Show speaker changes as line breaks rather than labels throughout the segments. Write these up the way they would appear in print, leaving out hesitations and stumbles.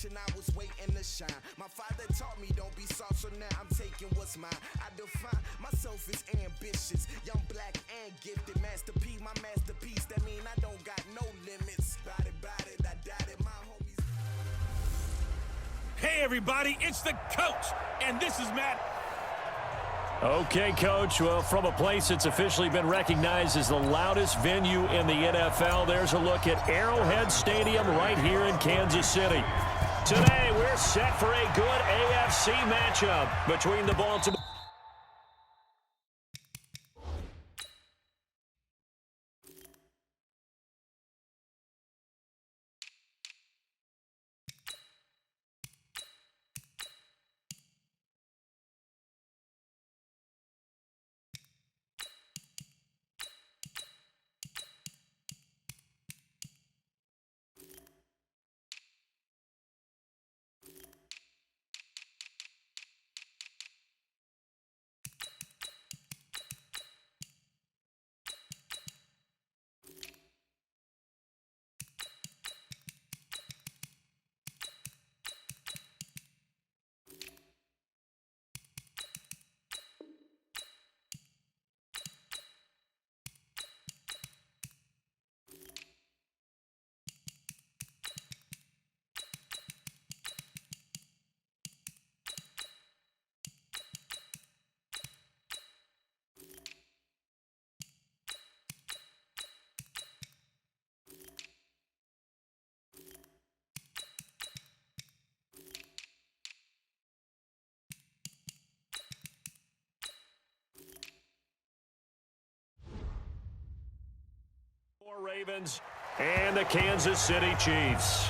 fortune, I was waiting to shine. My father taught me don't be soft, so now I'm taking what's mine. I define myself as ambitious, young, black, and gifted. Master P, my masterpiece. That mean I don't got no limits. Bout it, I doubt it. My homies.
Hey, everybody, it's the coach, and this is Matt.
Okay, Coach. Well, from a place that's officially been recognized as the loudest venue in the NFL, there's a look at Arrowhead Stadium right here in Kansas City. Today, we're set for a good AFC matchup between the Baltimore... Ravens and the Kansas City Chiefs.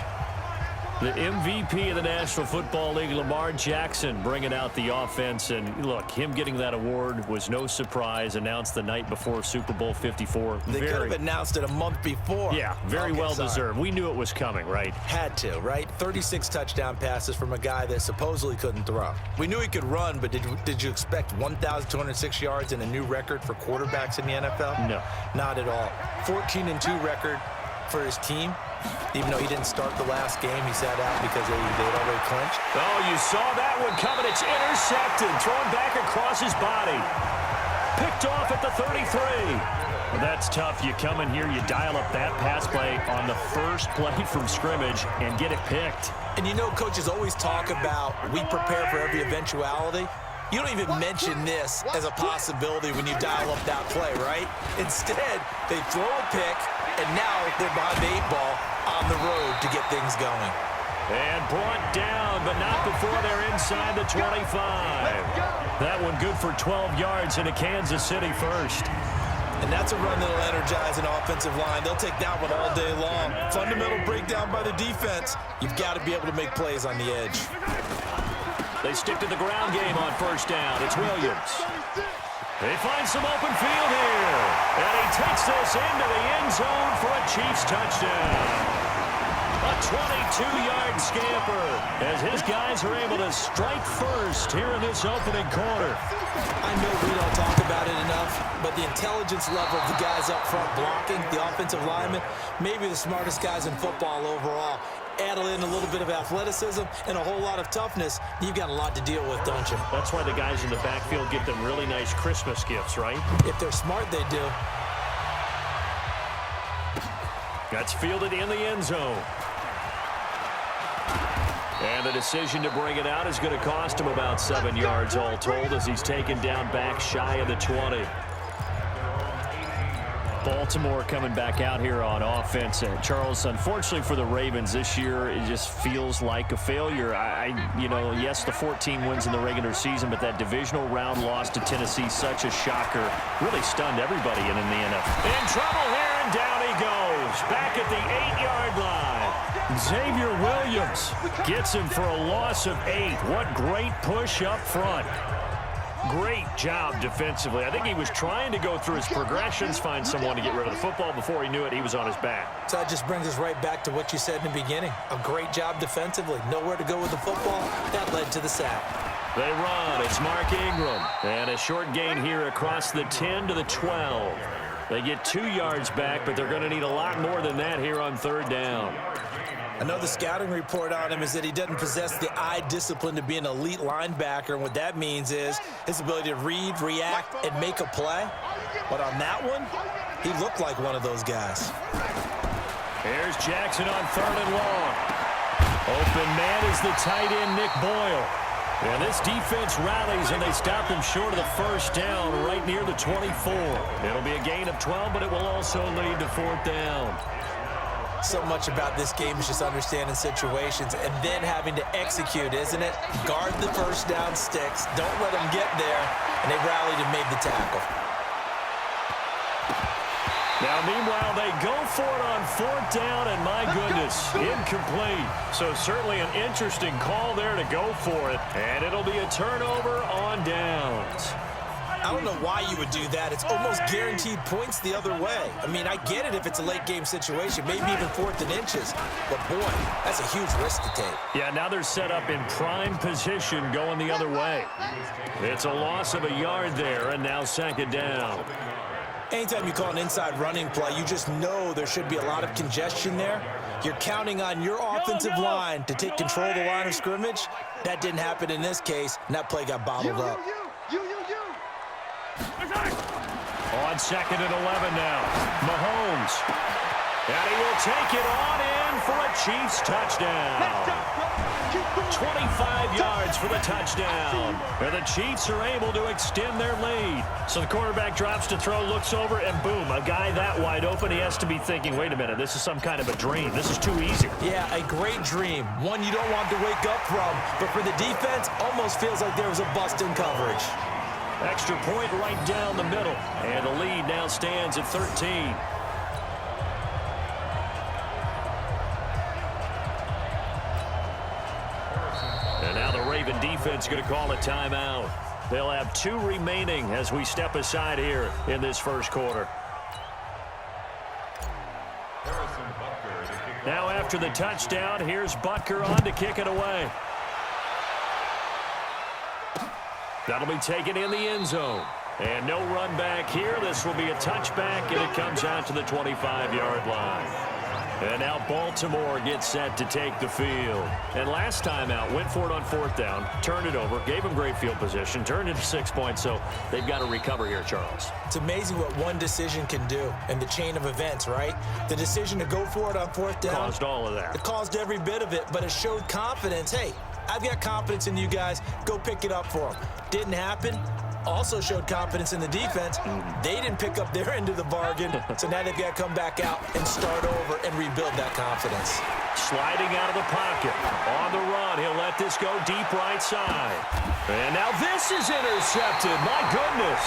The MVP of the National Football League, Lamar Jackson, bringing out the offense. And, look, him getting that award was no surprise. Announced the night before Super Bowl 54.
They could have announced it a month before.
Yeah, very well deserved. We knew it was coming, right?
Had to, right? 36 touchdown passes from a guy that supposedly couldn't throw. We knew he could run, but did you expect 1,206 yards and a new record for quarterbacks in the NFL?
No.
Not at all. 14-2 record for his team. Even though he didn't start the last game, he sat out because they had already clinched.
Oh, you saw that one coming. It's intercepted. Thrown back across his body. Picked off at the 33. Well, that's tough. You come in here, you dial up that pass play on the first play from scrimmage and get it picked.
And you know, coaches always talk about we prepare for every eventuality. You don't even mention this as a possibility when you dial up that play, right? Instead, they throw a pick, and now they're behind the 8 ball on the road to get things going.
And brought down, but not before they're inside the 25. That one good for 12 yards into Kansas City first.
And that's a run that'll energize an offensive line. They'll take that one all day long. Fundamental breakdown by the defense. You've got to be able to make plays on the edge.
They stick to the ground game on first down. It's Williams. They find some open field here. And he takes this into the end zone for a Chiefs touchdown. A 22-yard scamper as his guys are able to strike first here in this opening quarter.
I know we don't talk about it enough, but the intelligence level of the guys up front blocking, the offensive linemen, maybe the smartest guys in football overall. Add in a little bit of athleticism and a whole lot of toughness, you've got a lot to deal with, don't you?
That's why the guys in the backfield get them really nice Christmas gifts, right?
If they're smart, they do.
That's fielded in the end zone. And the decision to bring it out is going to cost him about 7 yards all told as he's taken down back shy of the 20. Baltimore coming back out here on offense. Charles, unfortunately for the Ravens this year, it just feels like a failure. Yes, the 14 wins in the regular season, but that divisional round loss to Tennessee, such a shocker, really stunned everybody in the NFL. In trouble here, and down he goes. Back at the 8-yard line. Xavier Williams gets him for a loss of 8. What great push up front. Great job defensively. I think he was trying to go through his progressions, find someone to get rid of the football. Before he knew it, he was on his back.
So that just brings us right back to what you said in the beginning. A great job defensively. Nowhere to go with the football. That led to the sack.
They run. It's Mark Ingram. And a short gain here across the 10 to the 12. They get 2 yards back, but they're going to need a lot more than that here on third down.
I know the scouting report on him is that he doesn't possess the eye discipline to be an elite linebacker, and what that means is his ability to read, react, and make a play. But on that one, he looked like one of those guys.
Here's Jackson on 3rd and long. Open man is the tight end, Nick Boyle. And this defense rallies, and they stop him short of the first down right near the 24. It'll be a gain of 12, but it will also lead to 4th down.
So much about this game is just understanding situations and then having to execute, isn't it? Guard the first down sticks. Don't let them get there. And they rallied and made the tackle.
Now, meanwhile, they go for it on 4th down, and my goodness, incomplete. So certainly an interesting call there to go for it, and it'll be a turnover on downs.
I don't know why you would do that. It's almost guaranteed points the other way. I mean, I get it if it's a late-game situation, maybe even 4th and inches. But, boy, that's a huge risk to take.
Yeah, now they're set up in prime position going the other way. It's a loss of a yard there, and now 2nd down.
Anytime you call an inside running play, you just know there should be a lot of congestion there. You're counting on your offensive line to take control of the line of scrimmage. That didn't happen in this case, and that play got bottled up.
On 2nd and 11 now, Mahomes. And he will take it on in for a Chiefs touchdown. 25 yards for the touchdown. And the Chiefs are able to extend their lead. So the quarterback drops to throw, looks over, and boom, a guy that wide open, he has to be thinking, wait a minute, this is some kind of a dream. This is too easy.
Yeah, a great dream. One you don't want to wake up from. But for the defense, almost feels like there was a bust in coverage.
Extra point right down the middle. And the lead now stands at 13. And now the Raven defense going to call a timeout. They'll have 2 remaining as we step aside here in this first quarter. Now after the touchdown, here's Butker on to kick it away. That'll be taken in the end zone. And no run back here. This will be a touchback, and it comes out to the 25-yard line. And now Baltimore gets set to take the field. And last time out, went for it on 4th down, turned it over, gave them great field position, turned it to 6 points, so they've got to recover here, Charles.
It's amazing what one decision can do in the chain of events, right? The decision to go for it on 4th down.
Caused all of that.
It caused every bit of it, but it showed confidence. Hey, I've got confidence in you guys. Go pick it up for them. Didn't happen. Also showed confidence in the defense. They didn't pick up their end of the bargain, so now they've got to come back out and start over and rebuild that confidence.
Sliding out of the pocket. On the run, he'll let this go deep right side. And now this is intercepted. My goodness.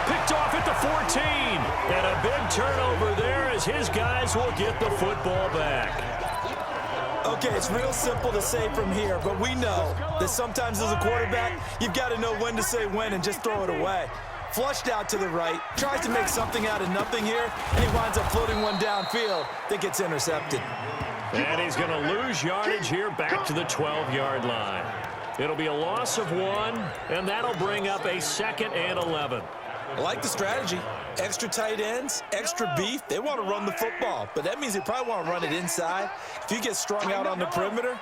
Picked off at the 14. And a big turnover there as his guys will get the football back.
Okay, it's real simple to say from here, but we know that sometimes as a quarterback, you've got to know when to say when and just throw it away. Flushed out to the right, tries to make something out of nothing here, and he winds up floating one downfield that gets intercepted.
And he's going to lose yardage here back to the 12-yard line. It'll be a loss of 1, and that'll bring up a 2nd and 11.
I like the strategy. Extra tight ends, extra beef. They want to run the football, but that means they probably want to run it inside. If you get strung out on the perimeter,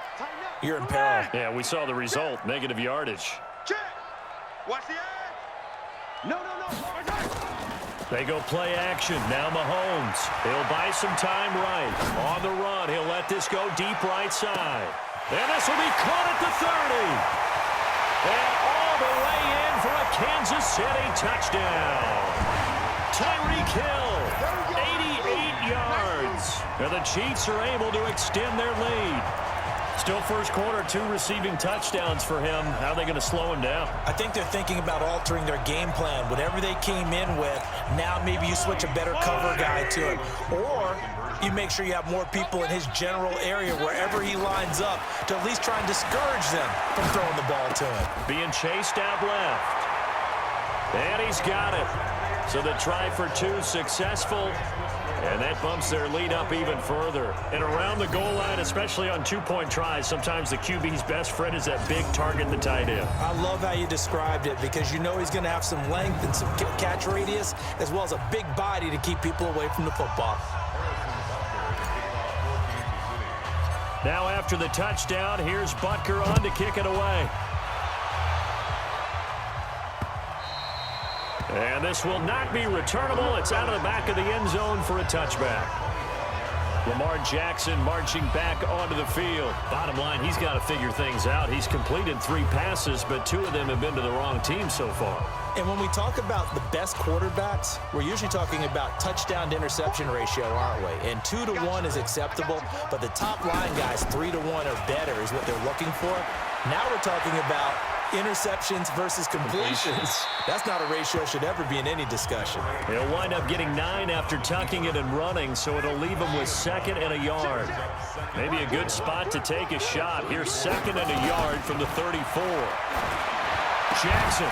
you're in peril.
Yeah, we saw the result, negative yardage.
Watch the edge. No.
They go play action. Now Mahomes. He'll buy some time right. On the run, he'll let this go deep right side. And this will be caught at the 30. And all the way in for a Kansas City touchdown. Tyreek Hill, 88 yards. And the Chiefs are able to extend their lead. Still first quarter, 2 receiving touchdowns for him. How are they going to slow him down?
I think they're thinking about altering their game plan. Whatever they came in with, now maybe you switch a better cover guy to him. Or you make sure you have more people in his general area wherever he lines up to at least try and discourage them from throwing the ball to him.
Being chased out left. And he's got it. So the try for 2 successful. And that bumps their lead up even further. And around the goal line, especially on 2-point tries, sometimes the QB's best friend is that big target, the tight end.
I love how you described it because you know he's going to have some length and some catch radius as well as a big body to keep people away from the football.
Now after the touchdown, here's Butker on to kick it away. And this will not be returnable. It's out of the back of the end zone for a touchback. Lamar Jackson marching back onto the field. Bottom line, he's got to figure things out. He's completed 3 passes, but 2 of them have been to the wrong team so far.
And when we talk about the best quarterbacks, we're usually talking about touchdown to interception ratio, aren't we? And 2 to 1 is acceptable, but the top line guys, 3 to 1 or better is what they're looking for. Now we're talking about interceptions versus completions. That's not a ratio should ever be in any discussion.
He'll wind up getting 9 after tucking it and running, so it'll leave him with 2nd and a yard. Maybe a good spot to take a shot. Here's 2nd and a yard from the 34. Jackson,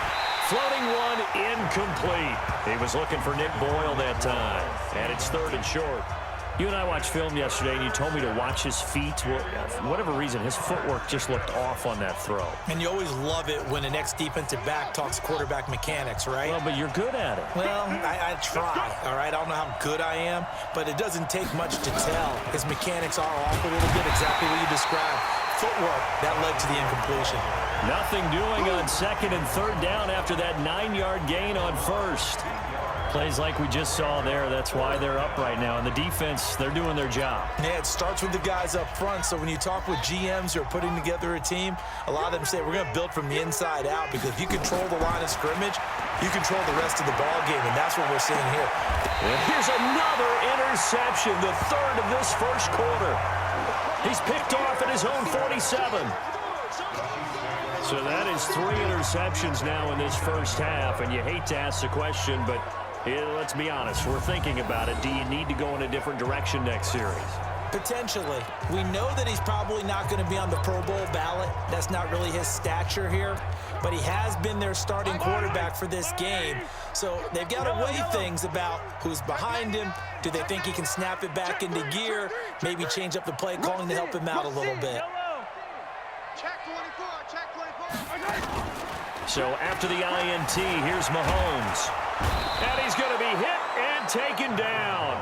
floating one, incomplete. He was looking for Nick Boyle that time, and it's 3rd and short. You and I watched film yesterday, and you told me to watch his feet. Well, for whatever reason, his footwork just looked off on that throw.
And you always love it when an ex-defensive back talks quarterback mechanics, right?
Well, but you're good at it.
Well, I try, all right? I don't know how good I am, but it doesn't take much to tell. His mechanics are off a little bit, exactly what you described. Footwork, that led to the incompletion.
Nothing doing on 2nd and 3rd down after that 9-yard gain on 1st. Plays like we just saw there. That's why they're up right now. And the defense, they're doing their job.
Yeah, it starts with the guys up front. So when you talk with GMs who are putting together a team, a lot of them say we're going to build from the inside out, because if you control the line of scrimmage, you control the rest of the ball game, and that's what we're seeing here.
And here's another interception, the 3rd of this first quarter. He's picked off at his own 47. So that is 3 interceptions now in this first half, and you hate to ask the question, but let's be honest, we're thinking about it. Do you need to go in a different direction next series?
Potentially. We know that he's probably not going to be on the Pro Bowl ballot. That's not really his stature here, but he has been their starting quarterback for this game. So they've got to weigh things about who's behind him. Do they think he can snap it back into gear? Maybe change up the play calling to help him out a little bit.
So after the INT, here's Mahomes. And he's going to be hit and taken down.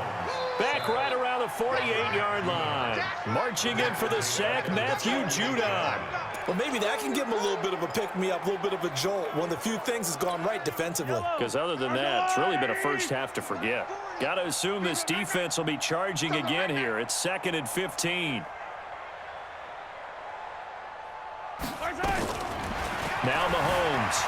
Back right around the 48-yard line. Marching in for the sack, Matthew Judon.
Well, maybe that can give him a little bit of a pick-me-up, a little bit of a jolt. One of the few things has gone right defensively.
Because other than that, it's really been a first half to forget. Got to assume this defense will be charging again here. It's 2nd and 15. Now Mahomes.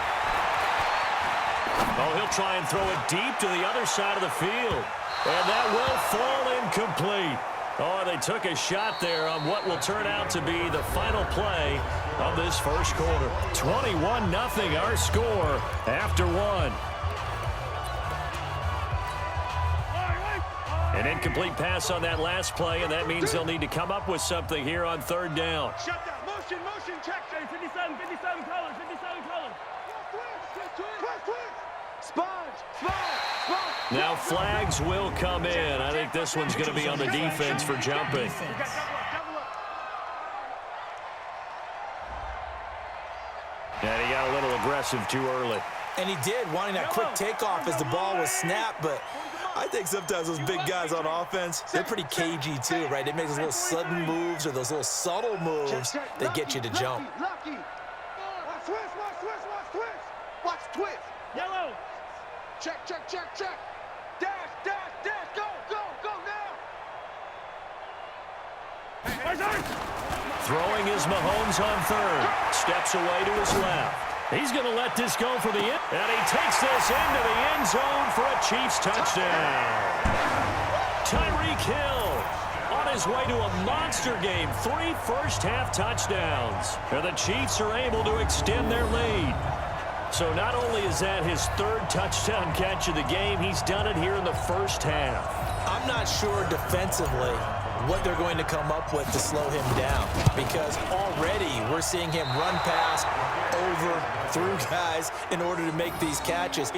Oh, he'll try and throw it deep to the other side of the field. And that will fall incomplete. Oh, they took a shot there on what will turn out to be the final play of this first quarter. 21-0 our score after 1. An incomplete pass on that last play, and that means they'll need to come up with something here on 3rd down.
Shut down. Motion, check. 57 colors. Sponge.
Now flags will come in. I think this one's going to be on the defense for jumping. And he got a little aggressive too early.
And he did, wanting that quick takeoff as the ball was snapped, but I think sometimes those big guys on offense, they're pretty cagey too, right? They make those little sudden moves or those little subtle moves that get you to jump.
Watch twist. Yellow. Check. Dash. Go now.
Throwing is Mahomes on 3rd. Steps away to his left. He's going to let this go for the end. And he takes this into the end zone for a Chiefs touchdown. Tyreek Hill on his way to a monster game. 3 first-half touchdowns. And the Chiefs are able to extend their lead. So not only is that his 3rd touchdown catch of the game, he's done it here in the first half.
I'm not sure defensively what they're going to come up with to slow him down, because already we're seeing him run past, over, through guys in order to make these catches.